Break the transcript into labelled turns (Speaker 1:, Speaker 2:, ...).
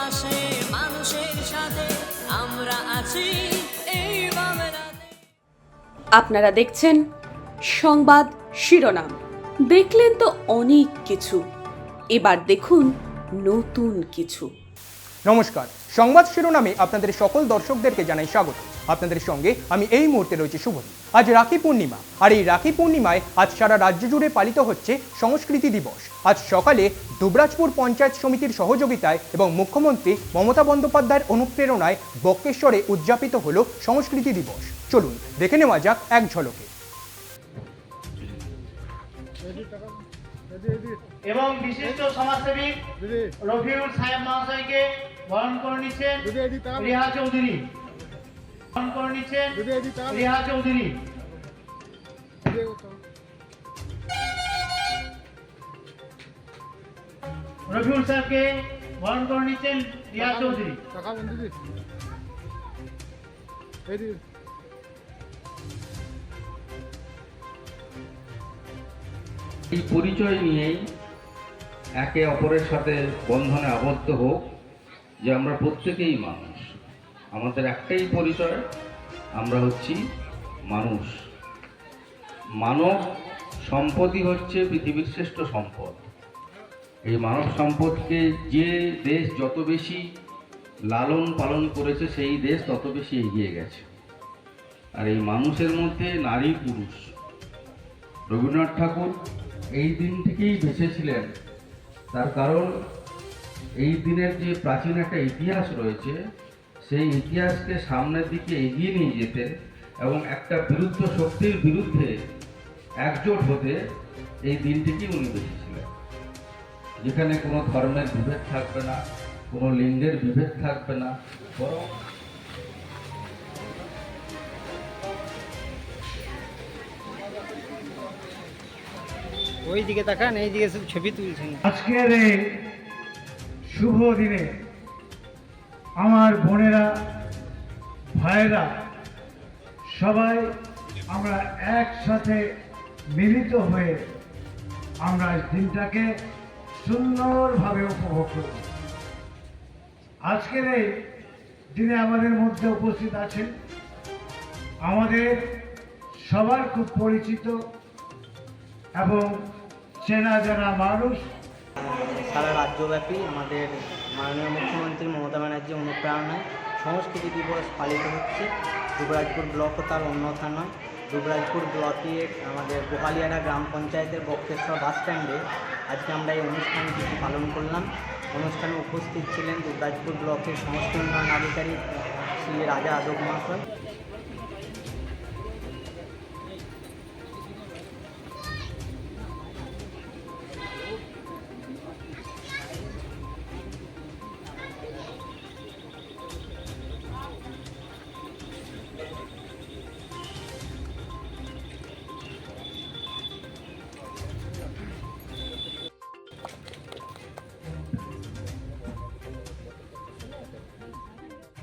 Speaker 1: পাশে মানুষের সাথে আমরা আছি এই বাংলাতে।
Speaker 2: আপনারা দেখছেন সংবাদ শিরোনাম। দেখলেন তো অনেক কিছু, এবার দেখুন নতুন কিছু।
Speaker 3: নমস্কার, সংবাদ শিরোনামে আপনাদের সকল দর্শকদেরকে জানাই স্বাগত। আপনাদের সঙ্গে আমি এই মুহূর্তে রয়েছি শুভদীপ। আজ রাখি পূর্ণিমা, আর এই রাখি পূর্ণিমায় আজ সারা রাজ্য জুড়ে পালিত হচ্ছে সংস্কৃতি দিবস। আজ সকালে দুবরাজপুর পঞ্চায়েত সমিতির সহযোগিতায় এবং মুখ্যমন্ত্রী মমতা বন্দ্যোপাধ্যায়ের অনুপ্রেরণায় বক্রেশ্বরে উদযাপিত হলো সংস্কৃতি দিবস। চলুন দেখে নেওয়া যাক এক ঝলকে।
Speaker 4: এবং বিশিষ্ট সমাজসেবী রফিউল সাহেব মহাশয়কে বরণ করে নিচ্ছেন রিহা চৌধুরী। বরণ করে নিচ্ছেন রিহা চৌধুরী। রফিউল সাহেবকে বরণ করে নিচ্ছেন রিহা চৌধুরী।
Speaker 5: এই পরিচয় নিয়েই একে অপরের সাথে বন্ধনে আবদ্ধ হোক যে আমরা প্রত্যেকেই মানুষ। আমাদের একটাই পরিচয়, আমরা হচ্ছি মানুষ। মানব সম্পদই হচ্ছে পৃথিবীর শ্রেষ্ঠ সম্পদ। এই মানব সম্পদকে যে দেশ যত বেশি লালন পালন করেছে সেই দেশ তত বেশি এগিয়ে গেছে। আর এই মানুষের মধ্যে নারী পুরুষ, রবীন্দ্রনাথ ঠাকুর এই দিনটিকেই বেছেছিলেন। তার কারণ এই দিনের যে প্রাচীন একটা ইতিহাস রয়েছে, সেই ইতিহাসকে সামনের দিকে এগিয়ে নিয়ে যেতে এবং একটা বিরুদ্ধ শক্তির বিরুদ্ধে একজোট হতে এই দিনটিকেই উনি বেছেছিলেন, যেখানে কোনো ধর্মের বিভেদ থাকবে না, কোনো লিঙ্গের বিভেদ থাকবে না, বরং
Speaker 6: ওই দিকে তাকান, এই দিকে শুধু ছবি তুলছেন।
Speaker 4: আজকের এই শুভ দিনে আমার বোনেরা, ভাইয়েরা, সবাই আমরা একসাথে মিলিত হয়ে আমরা দিনটাকে সুন্দরভাবে উপভোগ করব। আজকের এই দিনে আমাদের মধ্যে উপস্থিত আছেন আমাদের সবার খুব পরিচিত এবং চেনা জানা মানুষ।
Speaker 6: সারা রাজ্যব্যাপী আমাদের মাননীয় মুখ্যমন্ত্রী মমতা ব্যানার্জির অনুপ্রেরণায় সংস্কৃতি দিবস পালিত হচ্ছে। দুবরাজপুর ব্লক ও তার অন্যথা নয়, দুবরাজপুর ব্লকের আমাদের গোহালিয়ারা গ্রাম পঞ্চায়েতের বক্রেশ্বর বাস স্ট্যান্ডে আজকে আমরা এই অনুষ্ঠানটি পালন করলাম। অনুষ্ঠানে উপস্থিত ছিলেন দুবরাজপুর ব্লকের সমষ্টি উন্নয়ন আধিকারিক শ্রী রাজা আদক মহাশয়।